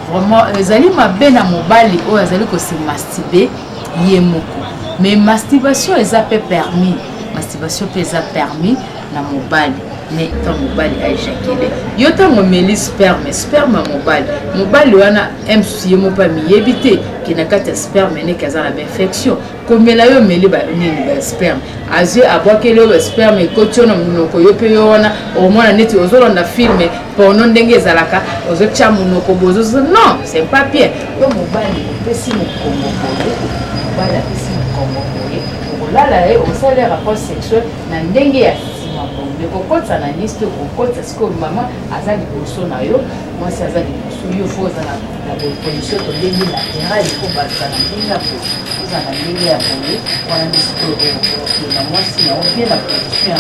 Vraiment, ezali mabe na mobali oyo azali ko se masturber ye moko. Mais masturbation eza pe permis. Masturbation pe eza permis na mobali. Mais tant mobali a éjaculé. Yo tango meli sperme mobali. Mobali wana MCye mo pa mi yebite ki na kata sperme ne kaza na infection. Komela yo meli ba nini ba sperme. Azwe abwakele yo sperme ko na munoko yo pe yo wana au moins neti ozolonda filme pour non ndenge ezalaka ozotia munoko bozo. Non, c'est pas bien. Yo mobali pesi mo kongo boye. Mobali pesi mo kongo boye. Olala e osala rapport sexuel na ndenge ya de kokotsa na liste kokotsa siko mama azali boso na yo moi si azali boso yo faut na position to ndenge latéral il faut battre na ndenge ya boso na ndenge ya boye wana ndiko na moi si on vient la position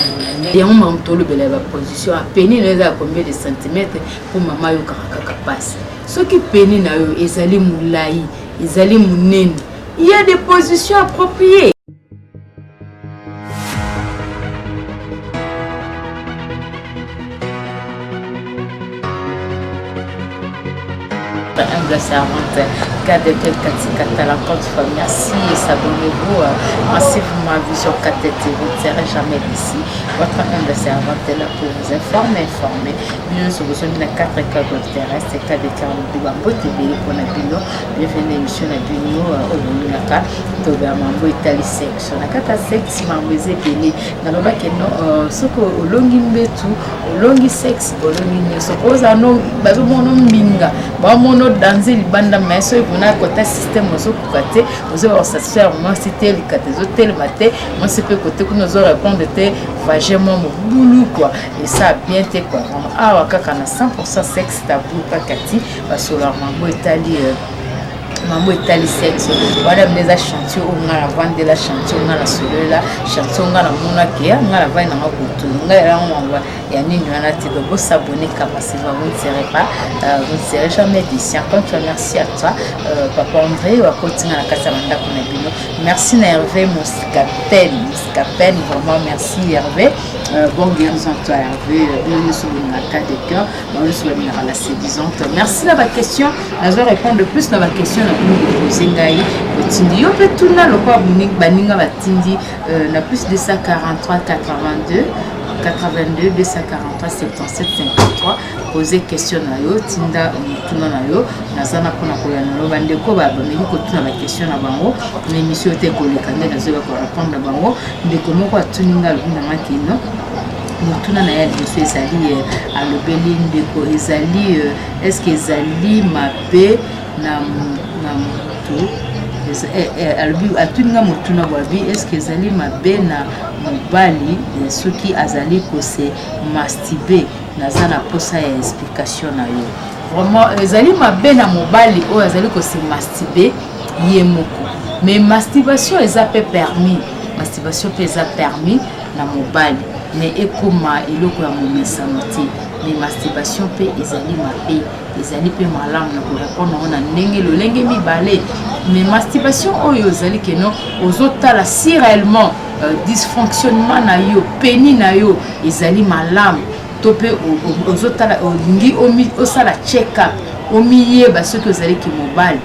ya mon maman to le bela ba position a peni na za combien de centimètres pour mama yo kaka passe ce qui peni na yo ezali mulai ezali munene il y a des positions appropriées. Humble servante, Kadete Katikata, la compte famille, merci et s'abonnez-vous. Massivement Vision Katete, vous ne serez jamais d'ici. Votre humble servante est là pour vous informer. Nous sommes besoin de 4 cas terrestres, cas de Carlo TV, pour la Bino, bienvenue à l'émission de Bino, au Bunaka, Togamambo, Italie Sex. On a 4 sex, Mamouze Bélé, dans le bac et non, ce que au longi mbetu, au longi sexe, au longi ne s'oppose à nous, bazo mon nom binga, bamono danser libanda mais so ibona côté système ozo kokate ozo satisfaire moi c'était le kate zo tel matin moi c'est peut côté que nous ozo répondre te vagement mon boulot quoi et ça bien te quoi ah wakaka na 100% sexe tabou kakati parce que leur maman Italie sexe voilà les chantiers on a la vente de la chantier on a la soleil là chantier on a la mona qui on a la vaine na kutu ngala on va ya nini wana tido bo s'abonner capacité vous ne serez pas vous ne serez jamais déçus encore merci à toi papa André wa continue na kasa manda kuna bino merci na Hervé Moscapen vraiment merci Hervé bon guérison toi Hervé nous sommes na cas de cœur nous sommes na la séduisante merci la question je vais répondre plus na la question na poser ngai continue yo peut tout na lokwa baninga batindi na plus de 143 82 243 77 53 poser question na yo tinda tuna na yo nazana pona koyana lo bandeko ba bameli ko tuna ba question na bango l'émission te koleka nde nazo ko répondre bango ndeko moko atuninga lubina makino mutuna na ya liso ezali alobeli ndeko ezali est-ce que ezali mabe na mutu albi atuninga mutuna bwabi est-ce que ezali mabe na mobali soki azali ko se masturber nazana posa ya explication na yo vraiment ezali mabe na mobali oyo azali ko se masturber ye moko mais masturbation eza pe permis na mobali mais ekoma eloko ya momesa mote mais masturbation pe ezali mabe ezali pe malamu na ko répondre na ndenge lolenge mibale mais masturbation oyo ezali que non ozotala si réellement dysfonctionnement na yo peni na yo ezali malamu to pe ozotala olingi osala check up omiyeba soki ozali ki mobali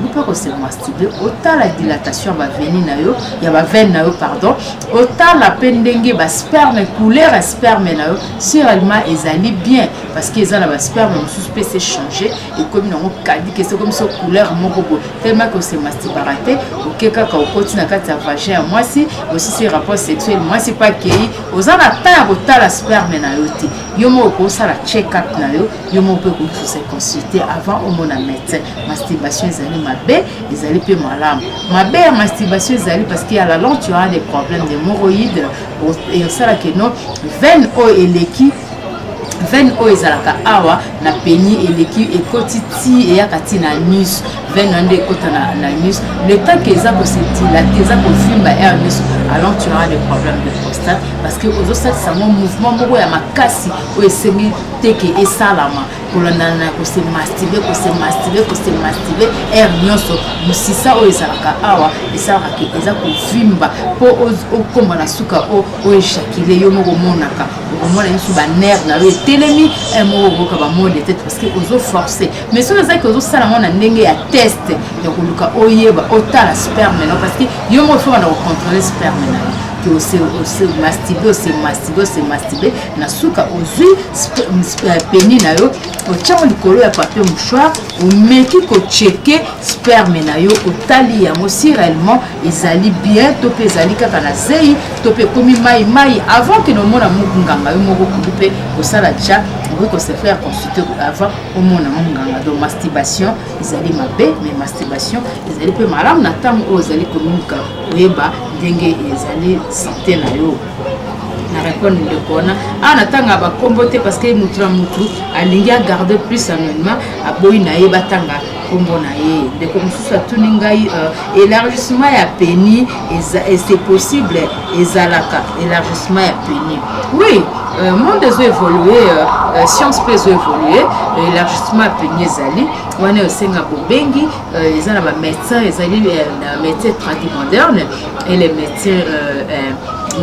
nous peut se masturber autant la dilatation va venir na yo ya ba veine na yo pardon autant la pendenge ba sperme couleur sperme na yo si réellement ezali bien parce que ezala ba sperme suspect c'est changer et comme non kadi que c'est comme ça couleur moko tellement que c'est masturbaté OK kaka okoti na kati ya vagin moi si aussi c'est rapport sexuel moi c'est pas que ozana ta autant la sperme na yo te yo mo ko sala check up na yo yo mo peut se consulter avant au mon médecin masturbation ezali mabe ezali pe malamu mabe ya masturbation ezali parce qu'il y a la longue tu as des problèmes d'hémorroïdes et ça là que non veine o eleki veine o ezalaka awa na peni eleki ekotiti eyakati na nus veine ande ekota na nus le temps que eza kosetilate eza kofimba ya nus alors tu auras des problèmes de prostate parce que ozosalisa mo mouvement moko ya makasi oyo esengi te ke esalama kolonana ko se masturber air nyonso musisa o ezalaka awa ezalaka ke eza kovimba po okoma na suka o éjaculer yo moko monaka okomona misu ba nerf na yo etelemi moko boka ba mot de tête parce que ozo forcer mais soki ezalaki ozosala ngo na ndenge ya test ya koluka oyeba otala sperme no parce que yo moko fo bana kocontrôler sperme na yo que se masturber na suka ozwi peni na yo otiango likolo ya papier mouchoir omeki kocheke sperme na yo otali yango si réellement ezali bien to pe ezali kaka na zei to pe komi mai avant que nomona munganga yo moko kudu pe osala déjà oui que se faire consulter avant au mona munganga donc masturbation ezali mabe mais masturbation ezali pe malamu na tango ozali komuka oyeba ndenge ezali santé na yo na répondre de kona ana tanga ba kombote parce que mutu alingi a garder plus anonymat aboyi na ye batanga kombo na ye de comme ça tout ngai élargissement ya pénis et c'est possible ezalaka élargissement ya pénis oui monde des évolué science peut évoluer élargissement ya pénis ezali wana osenga bobengi ezana ba médecins ezali na médecin traditionnel moderne et les médecins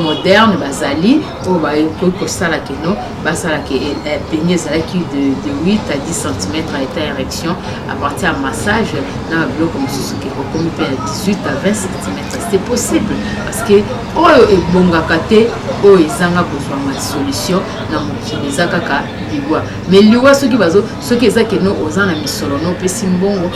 moderne bazali o ba ko sala keno basala ke pénis ezalaki de 8 à 10 cm à état érection à partir de massage na bloc comme ce qui comme 18 à 20 cm c'est possible parce que oyo ebongaka te oyo ezanga besoin de solution na mokili ezaka liwa mais liwa soki bazo soki ezake no ozana misolo no pesi mbongo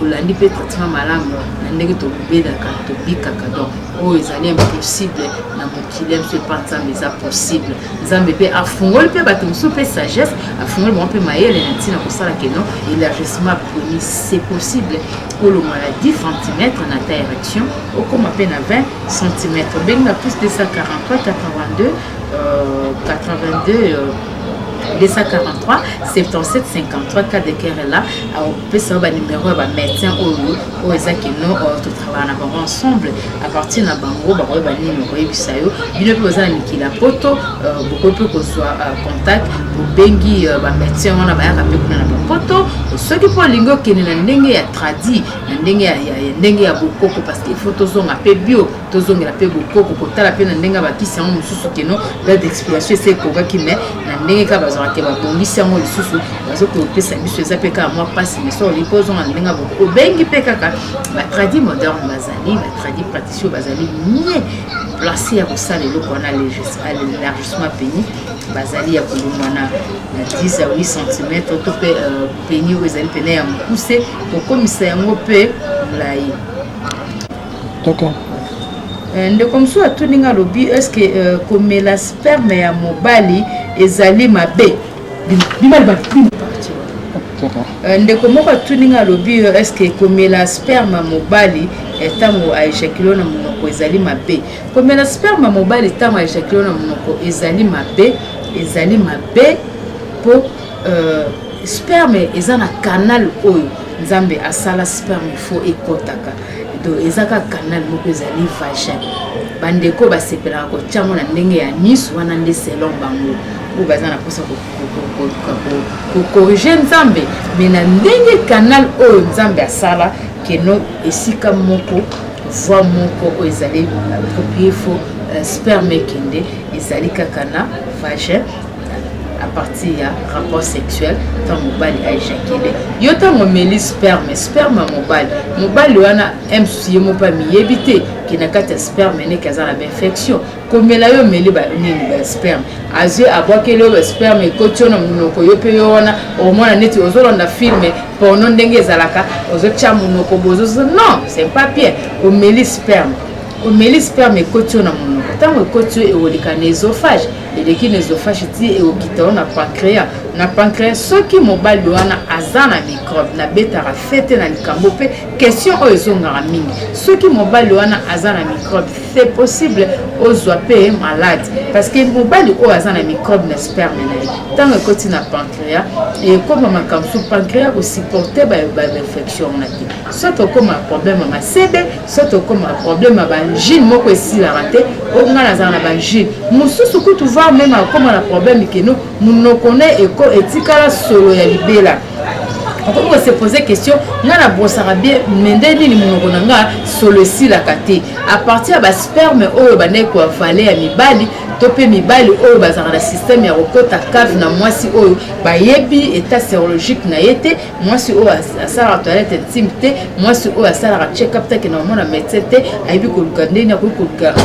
olandi pe traitement malamu na ndenge to bedaka to bikaka donc oyo ezali impossible na mokili mse panza mais ça possible nzambe pe afungoli pe bato mosusu pe sagesse afungoli bango pe mayele na ntina kosala keno élargissement pénis c'est possible kolonga na 10 cm na ta érection okoma pe na 20 cm benga plus de 143 82 243 77 53 cas de cœur là on peut savoir le numéro de médecin au ezakino to travailler na ensemble à partir na bango ba ba numéro yebisayo bino pe ozana mikila poto beaucoup peu ko soit contact pour bengi ba médecin wana ba ya pe kuna na poto soki po lingo kene na ndenge ya tradi na ndenge ya bokoko parce que photo zonga pe bio to zonga pe bokoko ko tala pe na ndenge ba kisi yango mususu keno la d'explication c'est ko kine na ndenge ka bazorate ba bongisi yango lisusu bazokopesa biso eza pe ka moi passe mais so lipozo na ndenge bokoko bengi pe kaka ba tradi moderne bazali ba tradi praticien bazali nie placé à ça les locaux on a l'élargissement pénis bazali ya kolumana na 10 à 8 cm to pe pénis aux ali pene ya mukuse ko komisa yango pe mulai d'accord nde comme ça tout ninga lobi est-ce que comme la sperme ya mobali ezali mabe bimali ba nde comme ko tout ninga lobi est-ce que comme la sperme mobali etango a éjaculé na monoko ezali mabe comme la sperme mobali etango a éjaculé na monoko ezali mabe po sperme ezana canal oyo nzambe asala sperme faut ekotaka donc ezaka canal moko ezali vagin bandeko basepelaka kotiango na ndenge ya nice wana nde selon bango oyo baza na mposa kokorige nzambe mais na ndenge canal oyo nzambe asala keno esika moko voie moko oyo ezali approprié fo sperme kende ezali kaka na vagin à partir ya rapport sexuel tant mobali a éjaculé yo tango meli sperme mobali wana msuye mopa miyebite kina kata sperme ne kaza na infection komela yo meli ba nini ba sperme azwe abwakele ba sperme kotiona munoko yo pe yo wana au moins neti ozolonda filme pendant ndenge ezalaka ozotia munoko bozo non c'est pas bien omeli sperme kotiona munoko tango ekoti eoleka na esophage eleki na esophage ti eokita na pancréas soki mobali wana aza na microbe na betaka fete na likambo pe question oyo ezongaka mingi soki mobali wana aza na microbe c'est possible ozwa pe malade parce que mobali oyo aza na microbe na sperme na ye ntango ekoti na pancréas ekoma makambo so pancréas kosupporte bainfection na te soki okoma problème ya masebe soki okoma problème ya bangine moko esilaka te onga nazala na bangine mosusu kutu voir même akoma na problème keno monoko ne etikala solo ya libela. On peut se poser question, ngana brosara bien mendeni ni monoko nanga solo si la kate. À partir ba sperme oyo ba neko avale ya mibali, topé mibali oyo bazara na système ya rokota cave na mwasi oyo ba yebi état sérologique na yete, mwasi oyo asala toilette intime te, mwasi oyo asala check up te ke na mona médecin te, ayibi ko lukandeni ko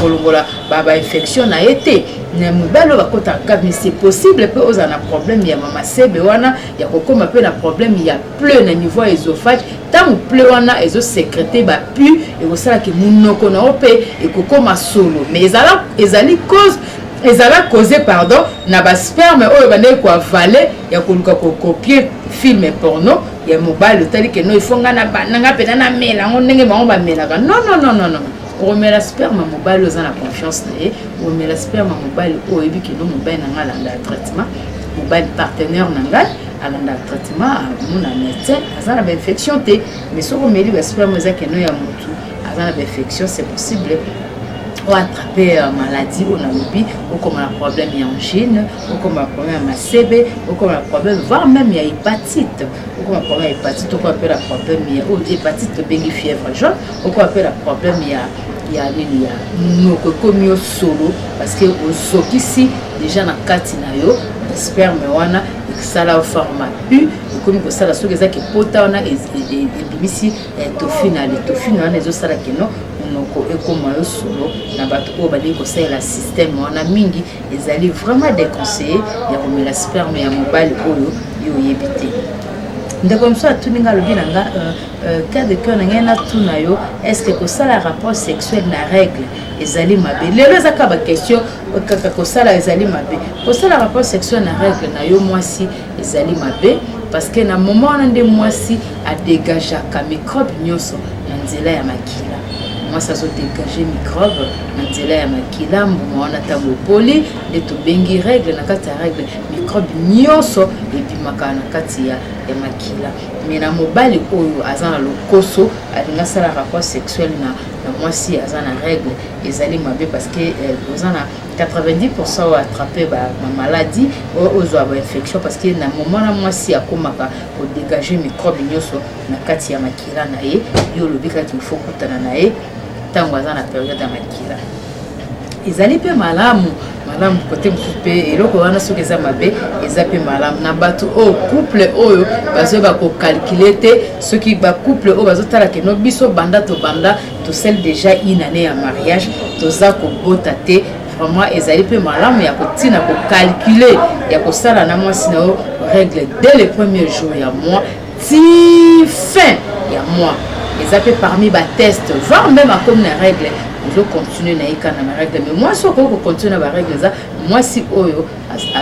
kolongola ba infection na yete. Na mibali ba kota cave, mais c'est possible peu aux ana problème ya mama sebe wana ya kokoma pe na problème ya pleu na niveau œsophage tant pleu wana ezo sécréter ba pu et ko sala ke munoko na ope et kokoma solo mais ezali cause ezala causé pardon na ba sperme oyo bande ko avaler ya koluka ko copier film porno ya mobile tali ke no ifonga na bananga pe na mela ngondenge ba mela non on remet la sperme mobile aux en confiance on remet la sperme mobile au ebi ke no mobile na ngala traitement mobile partenaire nanga alanda traitement mon médecin azana ba infection te mais so remeli ba sperme za ke no ya mutu azana ba infection c'est possible ou attraper maladie on a lobby ou comme un problème angine ou comme un problème à CB ou comme un problème voire même il y a hépatite ou comme un problème hépatite ou comme appelle un problème il y a hépatite bengi fièvre jaune ou comme appelle un problème il y a nous comme yo solo parce que au soki ici déjà na kati na yo sperme wana sala au format U comme ko sala soki za ki pota wana et bimisi tofina wana ezo sala keno noko ekoma yo solo na bato o bali ko sala système wana mingi ezali vraiment déconseillé ya komela sperme ya mobile oyo yo yebite. Ndeko mso atuninga lobi nanga cas de cœur na tuna yo est-ce que ko sala rapport sexuel na règle ezali mabe lelo ezaka ba question kaka ko sala ezali mabe ko sala rapport sexuel na règle na yo mwasi ezali mabe parce que na moment na nde mwasi a dégager ka microbe nyoso na nzela ya makila moi ça se dégager microbe na nzela ya makila mbuma wana tango poli de to bengi règle na kati ya règle microbe nyoso et puis makana kati ya makila mais na mobali oyo azana lokoso alinga sala rapport sexuel na mwasi azana règle ezali mabe parce que ozana 90% ou attraper ba maladie ou zo ba infection parce que na moment na mwasi akomaka ko dégager microbe nyoso na kati ya makila na ye yo lobika qu'il faut kutana na ye tango azana période ya makila ezali pe malamu côté coupé et loko wana soki eza mabe eza pe malamu na bato o couple oyo bazo ba ko calculer te soki ba couple oyo bazo tala ke no biso banda to sel déjà une année ya mariage toza ko bota te vraiment ezali pe malamu ya ko tina ko calculer ya ko sala na mwasi na règle dès le premier jour ya mois ti fin ya mois eza pe parmi ba test voire même à comme na règle je continue na ikana na règle mais moi soko ko continue na ba règle za moi si oyo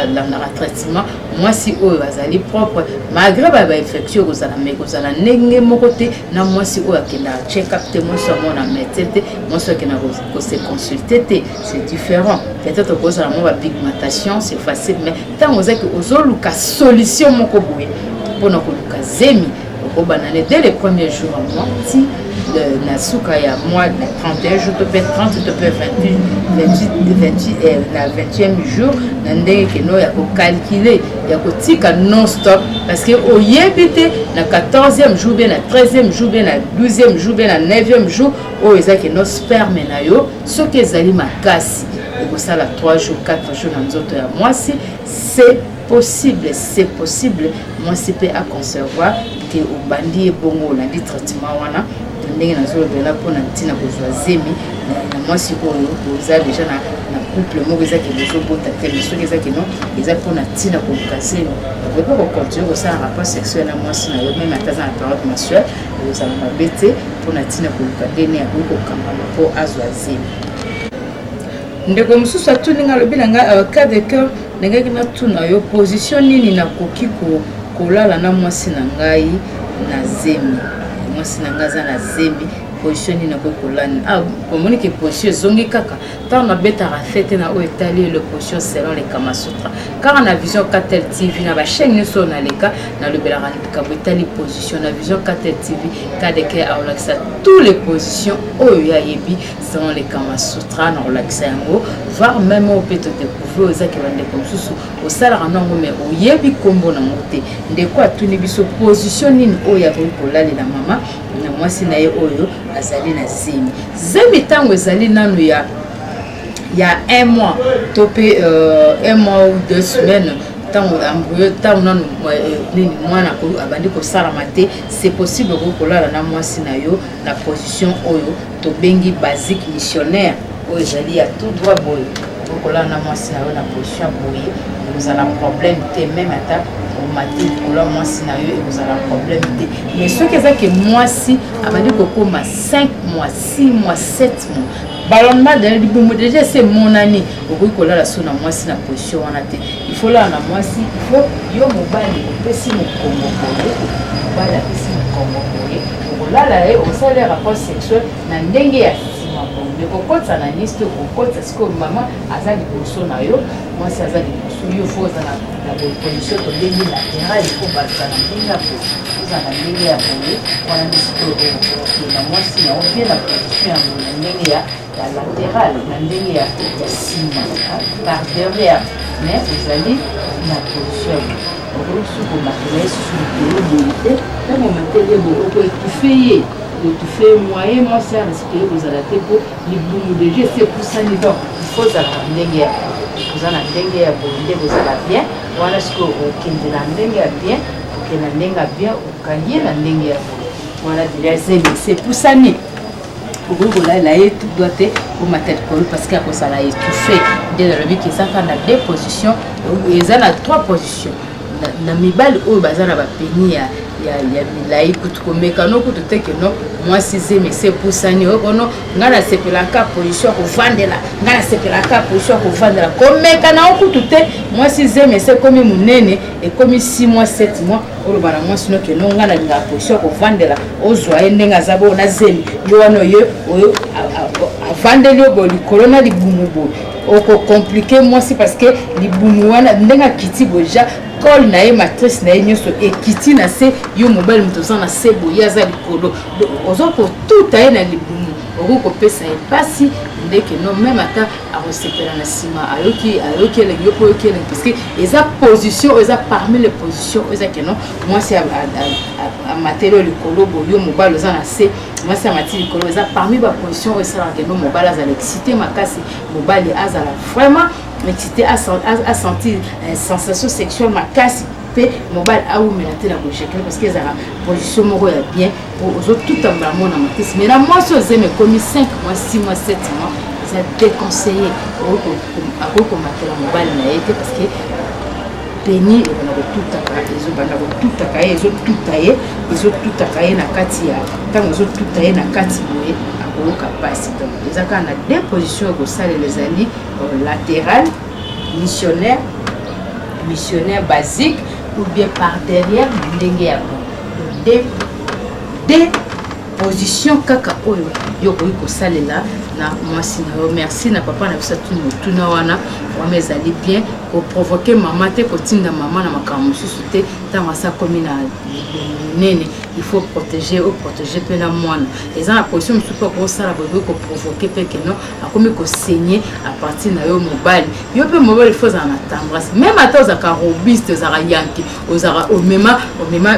na traitement moi si oyo azali propre malgré ba infection ko zala mais ko zala ndenge moko te na moi si oyo akenda check up te moi so mona médecin te moi so akenda ko se consulter te c'est différent peut-être ko zala mo ba pigmentation c'est facile mais tant oza que ozoluka solution moko boye pona ko luka zemi ko banane dès les premiers jours en moi si na suka ya mois de 31 jours to peut 30 to peut 28 na 20e jour na ndenge ke no ya ko calculer ya ko tika non stop parce que au yebite na 14e jour bien na 13e jour bien na 12e jour bien na 9e jour o ezaki no sperme na yo soki ezali makasi et ko sala 3 jours 4 jours na nzoto ya mwasi c'est possible moi c'est peut à concevoir que au bandi bongo na di traitement wana ndenge na zo bela pona ntina ko zwa zemi na mwasi oyo oza déjà na couple moko ezaki bezo bota te mais soki ezaki non eza pona ntina ko kaseno on peut continuer ça un rapport sexuel na mwasi na yo même ataza na période menstruelle oza na bete pona ntina ko kadene ya ko kamba po azwa zemi ndeko mususu atuninga lobinanga cas de cœur ndenge na tuna yo position nini na koki kolala na mwasi na ngai na zemi mwasi na ngaza na zemi position ni na ko kolani komoni ke position zongi kaka tant na beta rafete na o étaler le position selon les Kama Sutra car na vision Katel TV na ba chaîne ni so na leka na le bela ka betali position na vision Katel TV kadeke a relaxa tous les positions o ya yebi selon les Kama Sutra na relaxa yango voir même au peut te découvrir aux aki bande comme susu au sala rango mais o yebi kombo na moté ndeko atuni biso position nini o ya ko kolali na mama na mwasi na ye oyo azali na zemi tango ezali nanu ya un mois topé un mois ou 2 semaines tango ambuyo tango nanu nini mwana ko abandi ko sala maté c'est possible ko kolala na mwasi na yo na position oyo to bengi basique missionnaire oyo ezali ya tout droit boy ko kolala na mwasi na yo na position boy vous avez un problème même à au matin pour moi si na yo et vous avez un problème mais ce que ça que moi si abandi koko ma 5 mois 6 mois 7 mois ballonnement de libumu déjà c'est mon année au ko la sona moi si na position on a té il faut là na moi si il faut yo mobali pesi mo kongo kongo bala pesi mo kongo kongo là là au salaire rapport sexuel na ndenge ya mais pourquoi ça n'a ni ce pourquoi est-ce que maman a ça du poisson na yo moi c'est ça du poisson yo faut ça la position to ndenge latéral il faut battre na ndenge ya pour ça na ndenge ya pour on a dit que na moi si on vient la position ya ndenge ya latéral na ndenge ya sima par derrière mais vous allez la position au sous au matériel sur le bonité même au matériel beaucoup étouffé de tout faire moyen moi c'est à respirer vous allez pour les boum de jeu c'est pour ça il faut ça ndenge vous allez ndenge ya bonde vous allez bien voilà ce que au kinde na ndenge bien pour que na ndenge bien au kanye na ndenge voilà déjà c'est pour ça ni pour vous là tout doit être pour ma tête parce qu'à cause ça l'a étouffé dès le début que ça fait na deux positions et ça a trois positions na mibali oyo bazana ba peni ya milai kutukomeka no kututeke no moi c'est mais c'est pour ça ni okono ngana sepelaka position ko vandela ngana sepelaka position ko vandela komeka na okutute moi c'est mais c'est comme munene et comme 6 mois 7 mois olo bana moi sino ke no ngana la position ko vandela ozwa endenga zabo na zemi yo wano yo oyo vandeli obo likolona libumubo oko compliqué moi c'est parce que libumu wana ndenga kiti boja col na matrice na nyoso ekiti na se yo mobile mtoza na sebo yaza likolo ozo ko tout aye na libumu oko pesa e pasi ndeke no même ata a resepela na sima ayoki le yopo yoki le parce que eza position eza parmi les positions eza que non moi c'est a matériel likolo bo yo mobile oza na se moi c'est matériel likolo eza parmi ba position eza que non mobile aza excité makasi mobile aza vraiment excité à sentir sensation sexuelle makasi pe mobile a ou melate la gauche parce que ça position moko ya bien pour tout en bas mon amatis mais la moi so zeme comme 5 mois 6 mois 7 mois ça déconseillé à combattre la mobile na été parce que peni on a tout à ils ont bana tout à cahier ils ont tout à cahier na kati ya tant ils ont tout à cahier na kati boye au capacité les aka na deux positions au salle les amis latéral missionnaire basique ou bien par derrière ndenge ya des positions kaka oyo yo ko salela na mwasi na merci na papa na bisa tuna wana wa mezali bien pour provoquer maman te kotinda maman na makambo susu te tanga sa komina nene il faut protéger pe na mwana et ça la position super pour ça la bobo ko provoquer pe que non a comme ko saigner à partir na yo mobile yo pe mobile il faut en attendre même ata za ka robiste za yanki ozara o mema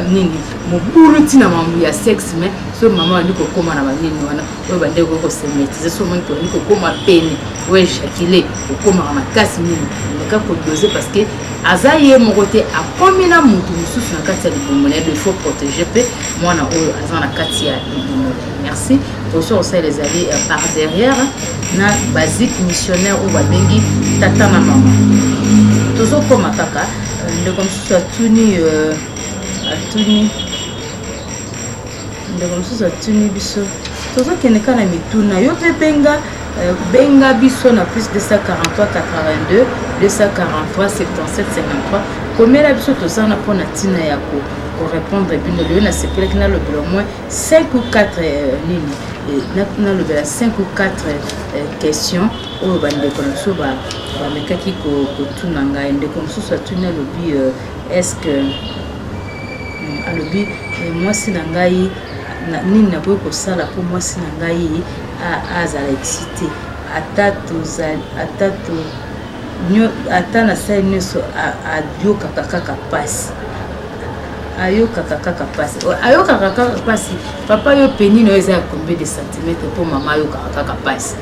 nini mobulu tina mambu ya sexe mais so maman ndiko koma na banini wana o bande ko semetiser so moni ko ndiko koma pene o éjaculer ko koma na makasi nini ka ko doser parce que azaye mon côté a combien mutu mususu na kati ya libomone il faut protéger pe mwana oyo azana kati ya libomone merci pour ça aussi les alliés par derrière na basique missionnaire ou babengi tata na mama toujours comme kaka le comme ça tuni de comme ça tuni biso toujours kene kana mituna yo pe benga biso na plus de 143 82 243 77 53 combien la biso to sana pona tina yako pour répondre et puis le na sepela kina le au moins 5 ou 4 lignes na le 5 ou 4 questions au bande konoso ba mekaki ko tuna ngai ndeko mosusu atuna lobi est-ce que alobi moi si na ngai nini nakoki kosala mpo mwasi na ngai azala excité ata nasali nyonso ayokaka kaka pasi papa yo peni na yo eza ya combien de centimètre mpo mama ayokaka kaka pasi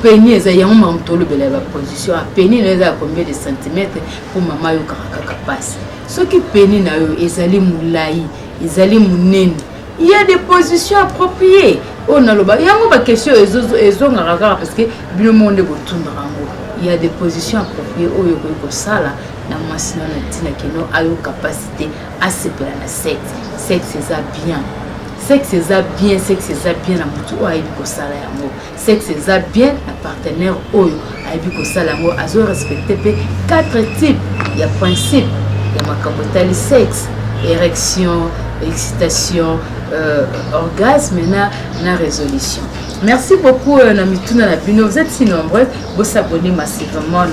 peni eza yango mama tolobela ya position peni na yo eza ya combien de centimètre mpo mama ayokaka kaka pasi soki peni na yo ezali molai ezali monene il y a des positions appropriées on a le bas yango ba question ezongaka kaka parce que bino monde botundaka yango il y a des positions appropriées oyo ko sala na mwasi na ntina kino ayo capacité à sepela na sexe eza bien sexe eza bien na mutu oyo ayebi kosala yango sexe eza bien na partenaire oyo ayebi kosala yango azo respecter pe 4 types ya principe ya makambo etali sexe érection excitation orgasme na résolution. Merci beaucoup Namituna Nabino. Vous êtes si nombreux. Vous abonnez massivement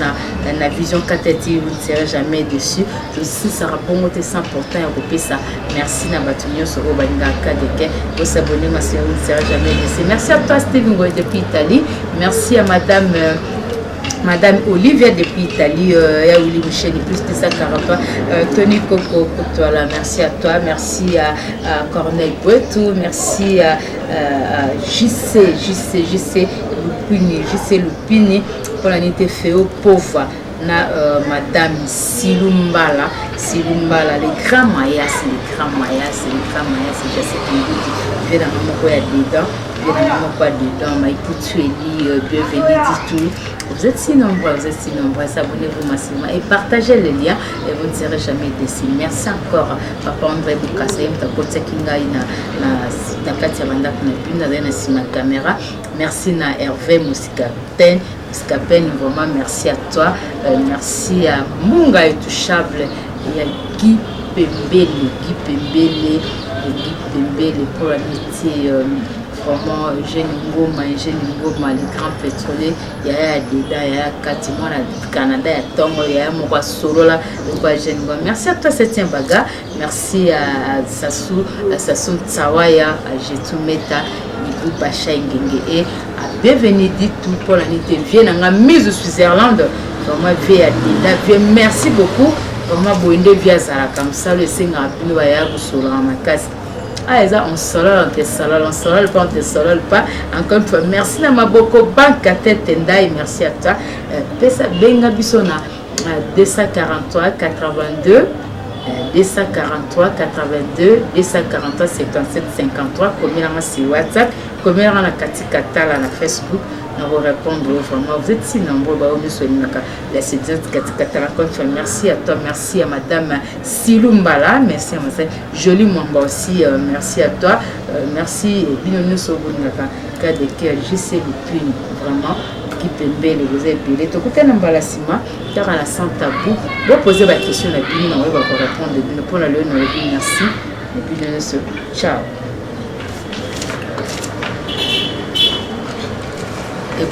na Vision 4T. Vous ne serez jamais déçus. Je sais ça répond c'est important et ça. Merci Nabatunyo Soro Balinga Kadeke. Vous abonnez massivement. Vous ne serez jamais déçus. Merci à toi Steven Goy depuis Italie. Merci à Madame Olivia depuis Italie, Yaouli Michel, plus de 143, Tony Coco, voilà, merci à toi, merci à Corneille Bouetou, merci à JC Lupini, pour la nité Féo Pauvre, Madame Silumbala, les grands mayas, je sais qu'il y a dedans. Vous êtes si nombreux, abonnez-vous massivement et partagez le lien et vous ne serez jamais déçus. Merci encore Papa André Boukassa, caméra. Merci na Hervé Mousikapen, vraiment merci à toi, merci à Munga Intouchable et à Guy Pembele pour l'amitié. Vraiment Eugène Ngoma, les grands pétroliers, il y a dedans, il y a Katimon, le Canada, il y a Tongo, il y a Moura Solo, Eugène Ngoma. Merci à toi, Septième Baga. Merci à Sassou Tsawaya, à Jetou Meta, Ibou Bacha Ngenge et à Bévénédicte pour la nuit. Viens dans la mise au Switzerland. Vraiment, merci beaucoup. Vraiment, Boinde via Zara comme ça, le Seigneur a pu nous sur la casse. Ah, on solole pas. Encore une fois, merci à Maboko Banque à tête Tendai, merci à toi. Pesa Benga Bissona 243 82 243 82 243 57 53. Combien sur WhatsApp, combien on a Katikatala na Facebook. Nous vous répondre vraiment. Vous êtes si nombreux. Merci à toi, merci à Madame Silumbala, merci à Madame Jolie Mwamba aussi, merci à toi, merci Binono Sobunaka, cas de cœur, je sais le plus vraiment. Qui peut vous aider. Tout côté n'emballa sima, car à la sans tabou. Vous posez la question à Bino, on va répondre. Pour la lune, merci. Et puis ciao. Et